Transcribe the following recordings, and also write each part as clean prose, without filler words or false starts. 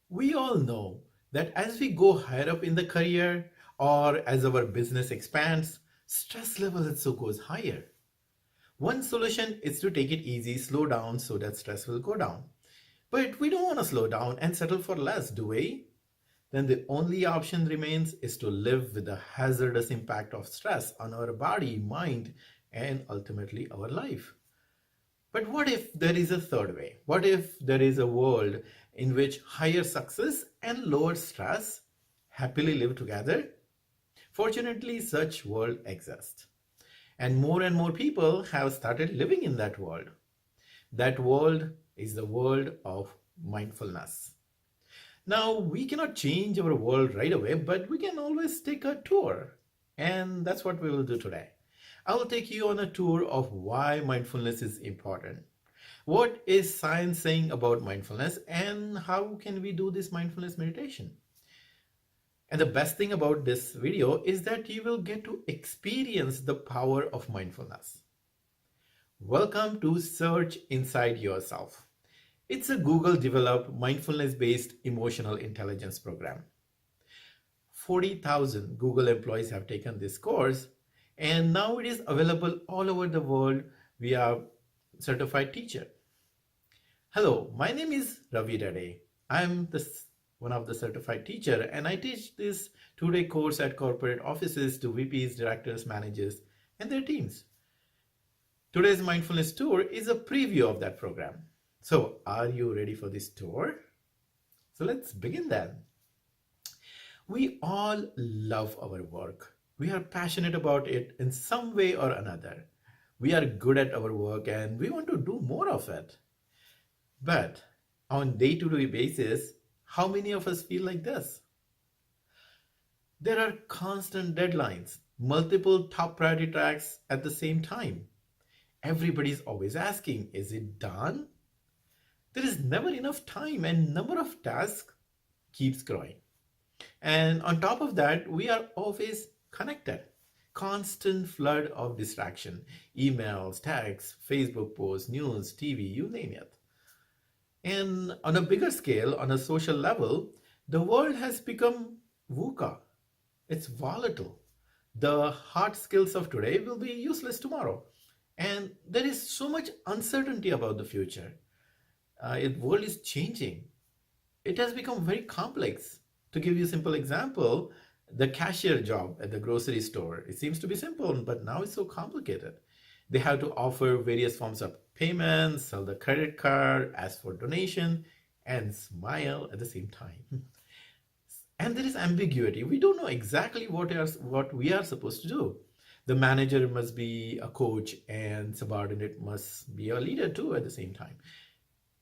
We all know that as we go higher up in the career or as our business expands, stress level also goes higher. One solution is to take it easy, slow down so that stress will go down. But we don't want to slow down and settle for less, do we? Then the only option remains is to live with the hazardous impact of stress on our body, mind, and ultimately our life. But what if there is a third way? What if there is a world in which higher success and lower stress happily live together? Fortunately, such world exists. And more people have started living in that world. That world is the world of mindfulness. Now, we cannot change our world right away, but we can always take a tour. And that's what we will do today. I will take you on a tour of why mindfulness is important. What is science saying about mindfulness and how can we do this mindfulness meditation? And the best thing about this video is that you will get to experience the power of mindfulness. Welcome to Search Inside Yourself. It's a Google developed mindfulness based emotional intelligence program. 40,000 Google employees have taken this course, and now it is available all over the world via certified teacher. Hello, my name is Ravi Rade. I'm one of the certified teacher, and I teach this 2-day course at corporate offices to VPs, directors, managers, and their teams. Today's mindfulness tour is a preview of that program. So, are you ready for this tour? So let's begin then. We all love our work. We are passionate about it in some way or another. We are good at our work and we want to do more of it. But on day-to-day basis, how many of us feel like this? There are constant deadlines, multiple top priority tracks at the same time. Everybody's always asking, is it done? There is never enough time and number of tasks keeps growing. And on top of that, we are always connected. Constant flood of distraction, emails, texts, Facebook posts, news, TV, you name it. And on a bigger scale, on a social level, the world has become VUCA. It's volatile. The hard skills of today will be useless tomorrow. And there is so much uncertainty about the future. The world is changing. It has become very complex. To give you a simple example, the cashier job at the grocery store, it seems to be simple, but now it's so complicated. They have to offer various forms of payments, sell the credit card, ask for donation, and smile at the same time. And there is ambiguity. We don't know exactly what we are supposed to do. The manager must be a coach and subordinate must be a leader too at the same time.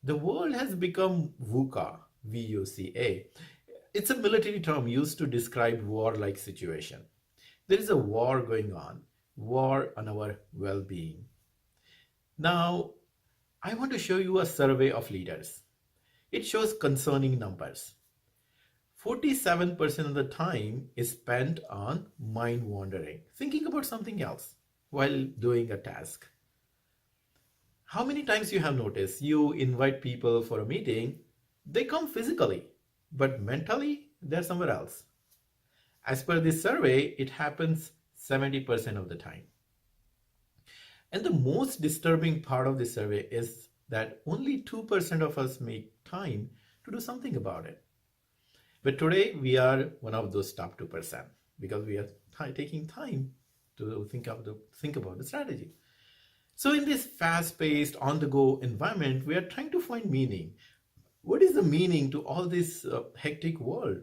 The world has become VUCA, VUCA. It's a military term used to describe war-like situation. There is a war going on our well-being. Now, I want to show you a survey of leaders. It shows concerning numbers. 47% of the time is spent on mind wandering, thinking about something else while doing a task. How many times you have noticed you invite people for a meeting, they come physically, but mentally they're somewhere else. As per this survey, it happens 70% of the time. And the most disturbing part of this survey is that only 2% of us make time to do something about it. But today we are one of those top 2% because we are taking time to think about the strategy. So in this fast-paced, on-the-go environment, we are trying to find meaning. What is the meaning to all this hectic world?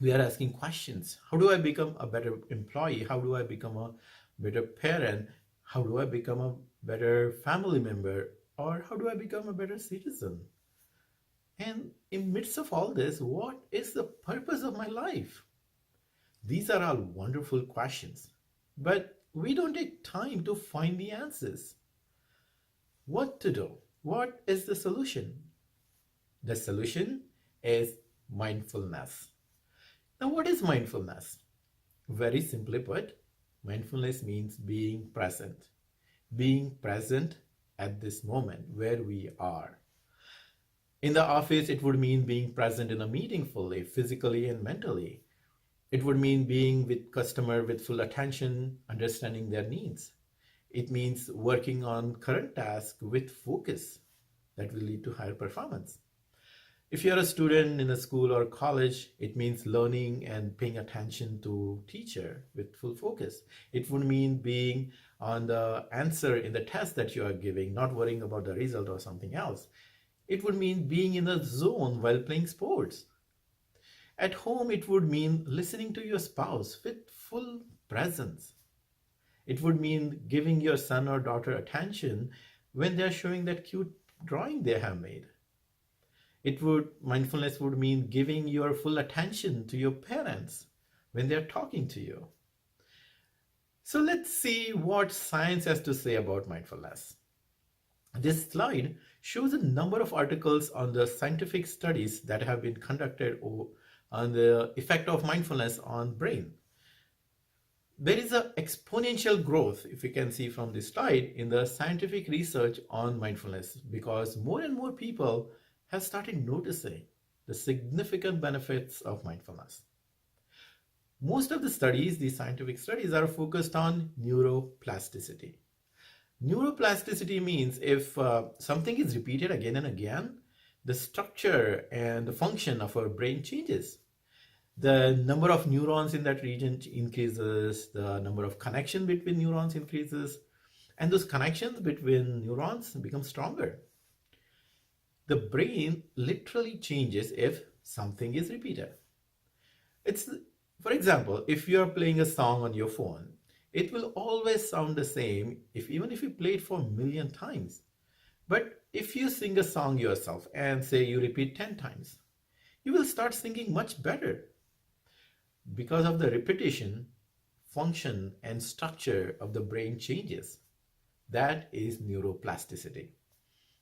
We are asking questions. How do I become a better employee? How do I become a better parent? How do I become a better family member? Or how do I become a better citizen? And in midst of all this, what is the purpose of my life? These are all wonderful questions, but we don't take time to find the answers. What to do? What is the solution? The solution is mindfulness. Now, what is mindfulness? Very simply put, mindfulness means being present. Being present at this moment where we are. In the office, it would mean being present in a meeting fully, physically and mentally. It would mean being with customer with full attention, understanding their needs. It means working on current tasks with focus that will lead to higher performance. If you're a student in a school or college, it means learning and paying attention to teacher with full focus. It would mean being on the answer in the test that you are giving, not worrying about the result or something else. It would mean being in the zone while playing sports. At home, it would mean listening to your spouse with full presence. It would mean giving your son or daughter attention when they're showing that cute drawing they have made. Mindfulness would mean giving your full attention to your parents when they're talking to you. So let's see what science has to say about mindfulness. This slide shows a number of articles on the scientific studies that have been conducted on the effect of mindfulness on brain. There is an exponential growth, if you can see from this slide, in the scientific research on mindfulness because more and more people have started noticing the significant benefits of mindfulness. Most of the studies, these scientific studies, are focused on neuroplasticity. Neuroplasticity means if something is repeated again and again, the structure and the function of our brain changes. The number of neurons in that region increases, the number of connection between neurons increases, and those connections between neurons become stronger. The brain literally changes if something is repeated. For example, if you are playing a song on your phone, it will always sound the same even if you play it for a million times. But if you sing a song yourself and say you repeat 10 times, you will start singing much better. Because of the repetition, function, and structure of the brain changes. That is neuroplasticity.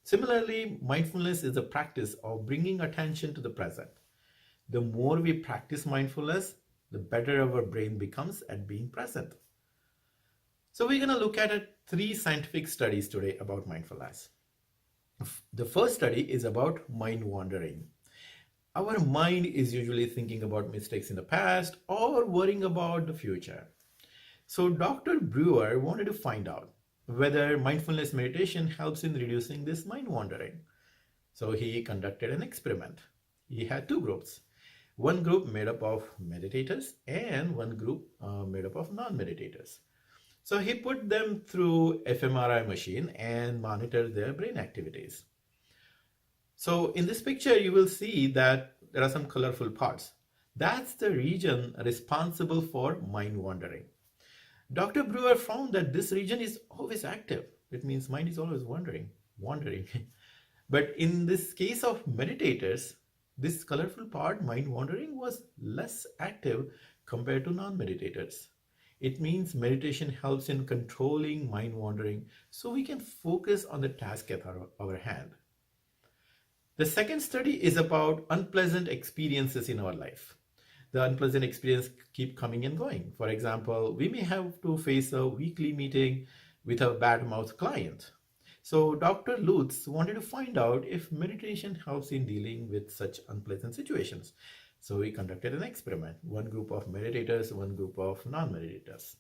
Similarly, mindfulness is a practice of bringing attention to the present. The more we practice mindfulness, the better our brain becomes at being present. So we're going to look at 3 scientific studies today about mindfulness. The first study is about mind wandering. Our mind is usually thinking about mistakes in the past or worrying about the future. So Dr. Brewer wanted to find out whether mindfulness meditation helps in reducing this mind wandering. So he conducted an experiment. He had 2 groups. One group made up of meditators and one group made up of non-meditators. So he put them through fMRI machine and monitored their brain activities. So in this picture, you will see that there are some colorful parts. That's the region responsible for mind wandering. Dr. Brewer found that this region is always active. It means mind is always wandering. But in this case of meditators, this colorful part, mind wandering, was less active compared to non-meditators. It means meditation helps in controlling mind wandering so we can focus on the task at our hand. The second study is about unpleasant experiences in our life. The unpleasant experiences keep coming and going. For example, we may have to face a weekly meeting with a bad-mouthed client. So Dr. Lutz wanted to find out if meditation helps in dealing with such unpleasant situations. So he conducted an experiment, one group of meditators, one group of non-meditators.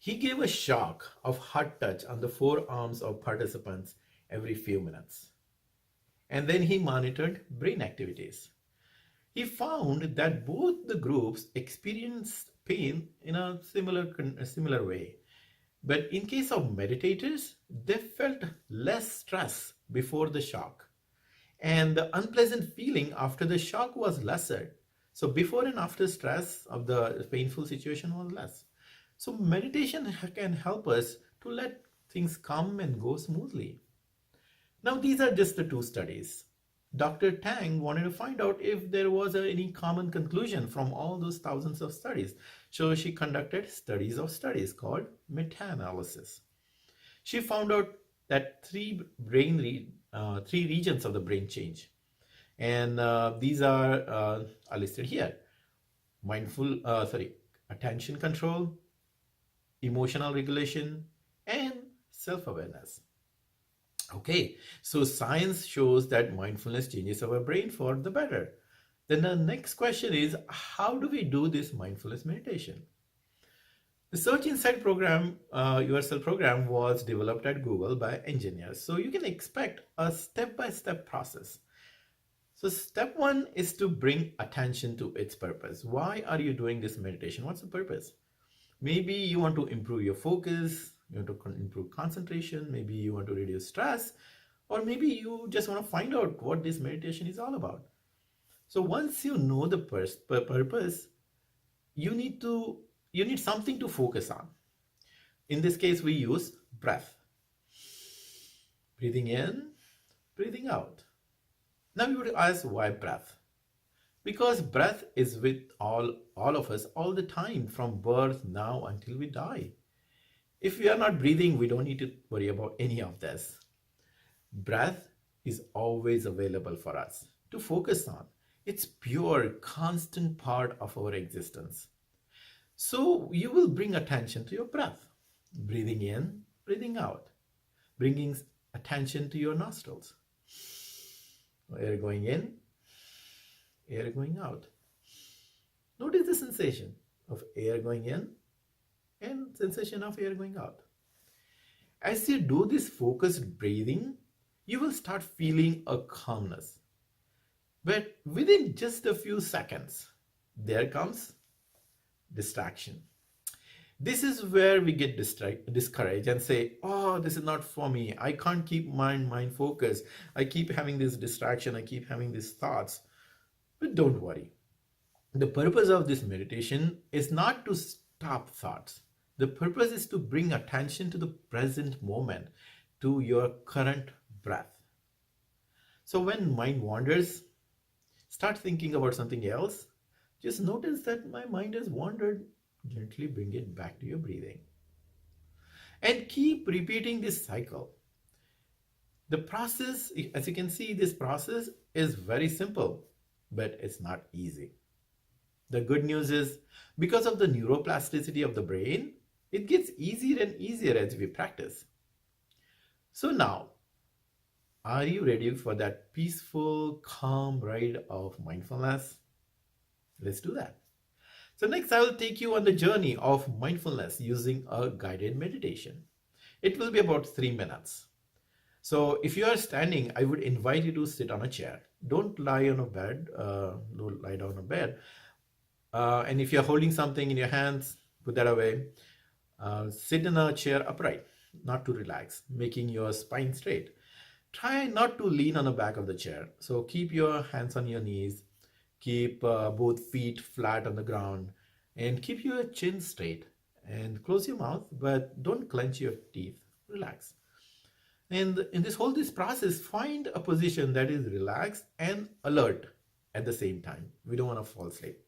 He gave a shock of hot touch on the forearms of participants every few minutes. And then he monitored brain activities. He found that both the groups experienced pain in a similar way. But in case of meditators, they felt less stress before the shock. And the unpleasant feeling after the shock was lesser. So before and after stress of the painful situation was less. So meditation can help us to let things come and go smoothly. Now these are just the 2 studies. Dr. Tang wanted to find out if there was any common conclusion from all those thousands of studies. So she conducted studies of studies called meta-analysis. She found out that 3 regions of the brain change. And these are listed here. Attention control, emotional regulation, and self-awareness. Okay, so science shows that mindfulness changes our brain for the better. Then the next question is, how do we do this mindfulness meditation? The Search Insight program, USL program, was developed at Google by engineers. So you can expect a step-by-step process. So step one is to bring attention to its purpose. Why are you doing this meditation? What's the purpose? Maybe you want to improve your focus, you want to improve concentration, maybe you want to reduce stress, or maybe you just want to find out what this meditation is all about. So once you know the purpose, you need to you need something to focus on. In this case, we use breath. Breathing in, breathing out. Now you would ask, why breath? Because breath is with all of us all the time, from birth now until we die. If we are not breathing, we don't need to worry about any of this. Breath is always available for us to focus on. It's pure, constant part of our existence. So you will bring attention to your breath, breathing in, breathing out, bringing attention to your nostrils. Air going in, air going out. Notice the sensation of air going in and sensation of air going out. As you do this focused breathing, you will start feeling a calmness. But within just a few seconds, there comes distraction. This is where we get discouraged and say, oh, this is not for me. I can't keep mind focused. I keep having this distraction. I keep having these thoughts. But don't worry. The purpose of this meditation is not to stop thoughts. The purpose is to bring attention to the present moment, to your current breath. So when mind wanders, start thinking about something else, just notice that my mind has wandered. Gently bring it back to your breathing. And keep repeating this cycle. The process, as you can see, this process is very simple, but it's not easy. The good news is, because of the neuroplasticity of the brain, it gets easier and easier as we practice. So now, are you ready for that peaceful, calm ride of mindfulness? Let's do that. So next, I will take you on the journey of mindfulness using a guided meditation. It will be about 3 minutes. So if you are standing, I would invite you to sit on a chair. Don't lie on a bed. Don't lie down on a bed. And if you're holding something in your hands, put that away. Sit in a chair upright, not to relax, making your spine straight. Try not to lean on the back of the chair. So keep your hands on your knees. Keep both feet flat on the ground and keep your chin straight and close your mouth, but don't clench your teeth. Relax. And in this process, find a position that is relaxed and alert at the same time. We don't want to fall asleep.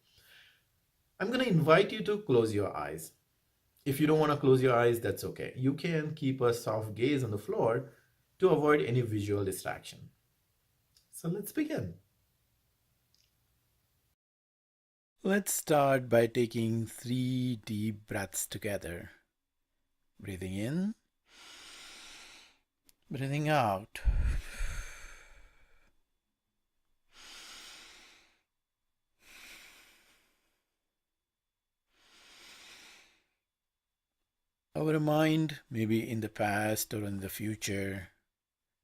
I'm going to invite you to close your eyes. If you don't want to close your eyes, that's okay. You can keep a soft gaze on the floor to avoid any visual distraction. So let's begin. Let's start by taking 3 deep breaths together. Breathing in, breathing out. Our mind may be in the past or in the future,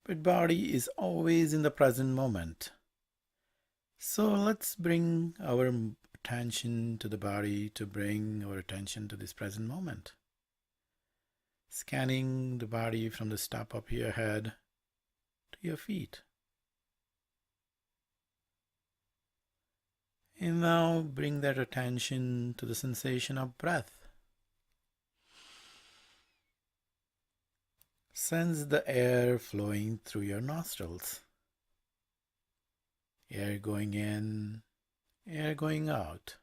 but body is always in the present moment. So let's bring our attention to the body, to bring our attention to this present moment. Scanning the body from the top of your head to your feet. And now bring that attention to the sensation of breath. Sense the air flowing through your nostrils. Air going in, air going out.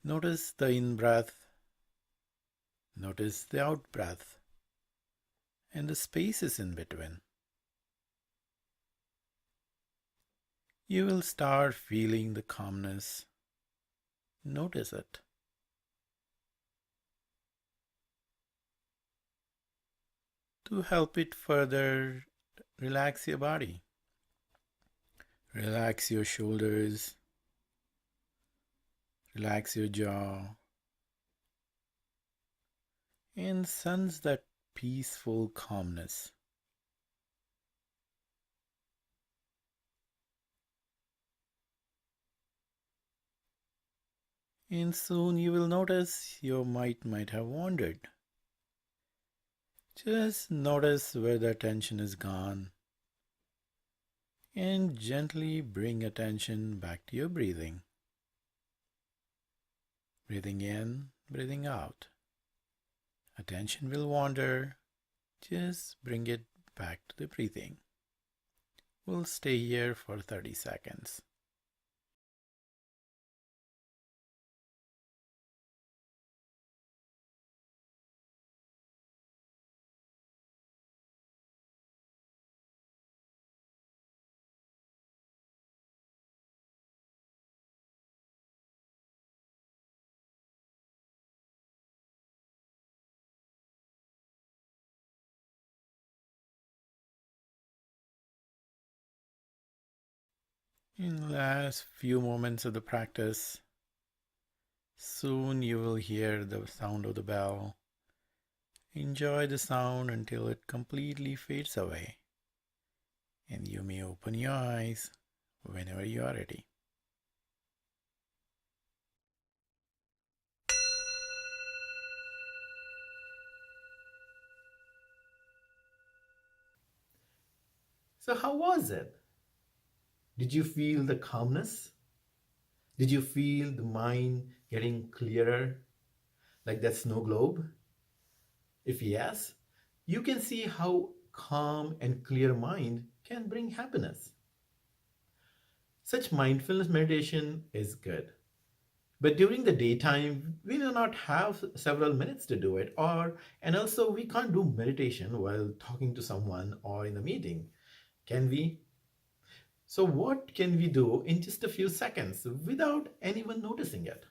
Notice the in-breath, notice the out-breath, and the spaces in between. You will start feeling the calmness. Notice it. To help it further, relax your body. Relax your shoulders, relax your jaw, and sense that peaceful calmness. And soon you will notice your mind might have wandered. Just notice where the attention is gone and gently bring attention back to your breathing. Breathing in, breathing out. Attention will wander. Just bring it back to the breathing. We'll stay here for 30 seconds. In the last few moments of the practice, soon you will hear the sound of the bell. Enjoy the sound until it completely fades away, and you may open your eyes whenever you are ready. So, how was it? Did you feel the calmness? Did you feel the mind getting clearer, like that snow globe? If yes, you can see how calm and clear mind can bring happiness. Such mindfulness meditation is good. But during the daytime, we do not have several minutes to do it, and also we can't do meditation while talking to someone or in a meeting, can we? So, what can we do in just a few seconds without anyone noticing it?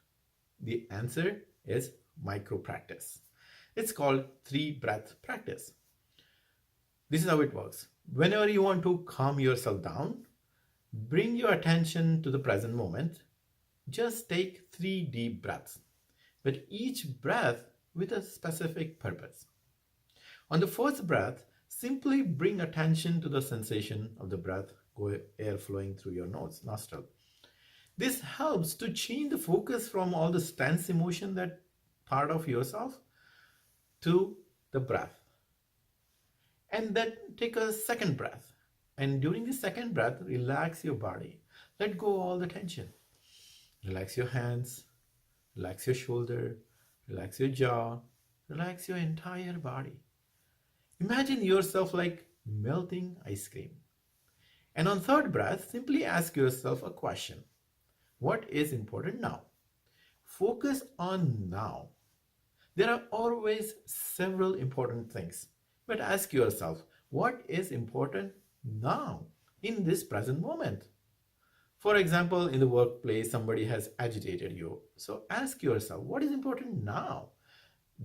The answer is micropractice. It's called three breath practice. This is how it works. Whenever you want to calm yourself down, bring your attention to the present moment. Just take 3 deep breaths, but each breath with a specific purpose. On the first breath, simply bring attention to the sensation of the breath, air flowing through your nostril. This helps to change the focus from all the tense emotion that part of yourself to the breath. And then take a second breath. And during the second breath, relax your body. Let go all the tension. Relax your hands, relax your shoulder, relax your jaw, relax your entire body. Imagine yourself like melting ice cream. And on third breath, simply ask yourself a question. What is important now? Focus on now. There are always several important things, but ask yourself, what is important now in this present moment? For example, in the workplace, somebody has agitated you. So ask yourself, what is important now?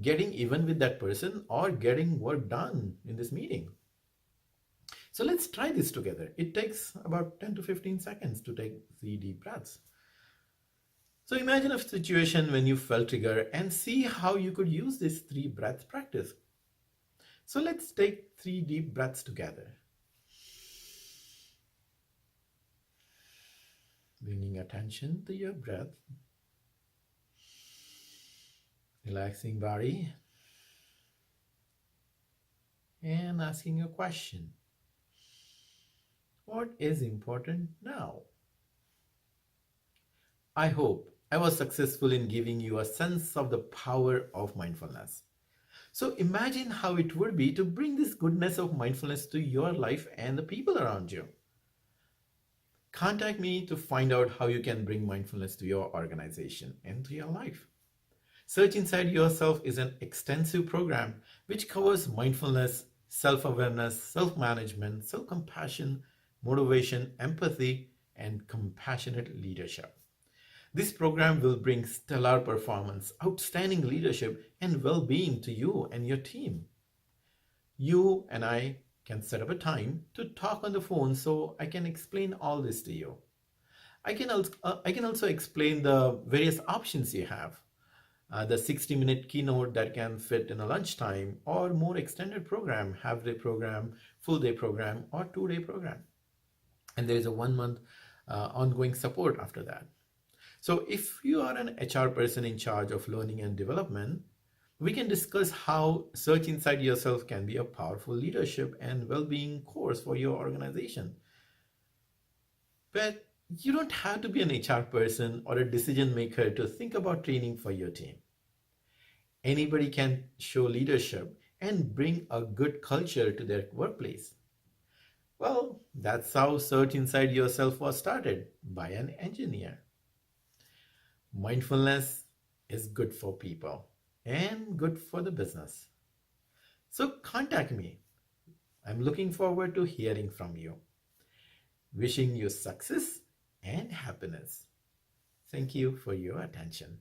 Getting even with that person or getting work done in this meeting? So let's try this together. It takes about 10 to 15 seconds to take 3 deep breaths. So imagine a situation when you felt trigger and see how you could use this 3 breath practice. So let's take 3 deep breaths together. Bringing attention to your breath. Relaxing body. And asking a question. What is important now? I hope I was successful in giving you a sense of the power of mindfulness. So imagine how it would be to bring this goodness of mindfulness to your life and the people around you. Contact me to find out how you can bring mindfulness to your organization and to your life. Search Inside Yourself is an extensive program which covers mindfulness, self-awareness, self-management, self-compassion, motivation, empathy, and compassionate leadership. This program will bring stellar performance, outstanding leadership, and well-being to you and your team. You and I can set up a time to talk on the phone so I can explain all this to you. I can also explain the various options you have. The 60-minute keynote that can fit in a lunchtime or more extended program, half day program, full day program, or 2-day program. And there is a 1 month ongoing support after that. So if you are an HR person in charge of learning and development, we can discuss how Search Inside Yourself can be a powerful leadership and well-being course for your organization. But you don't have to be an HR person or a decision maker to think about training for your team. Anybody can show leadership and bring a good culture to their workplace. Well, that's how Search Inside Yourself was started by an engineer. Mindfulness is good for people and good for the business. So contact me. I'm looking forward to hearing from you. Wishing you success and happiness. Thank you for your attention.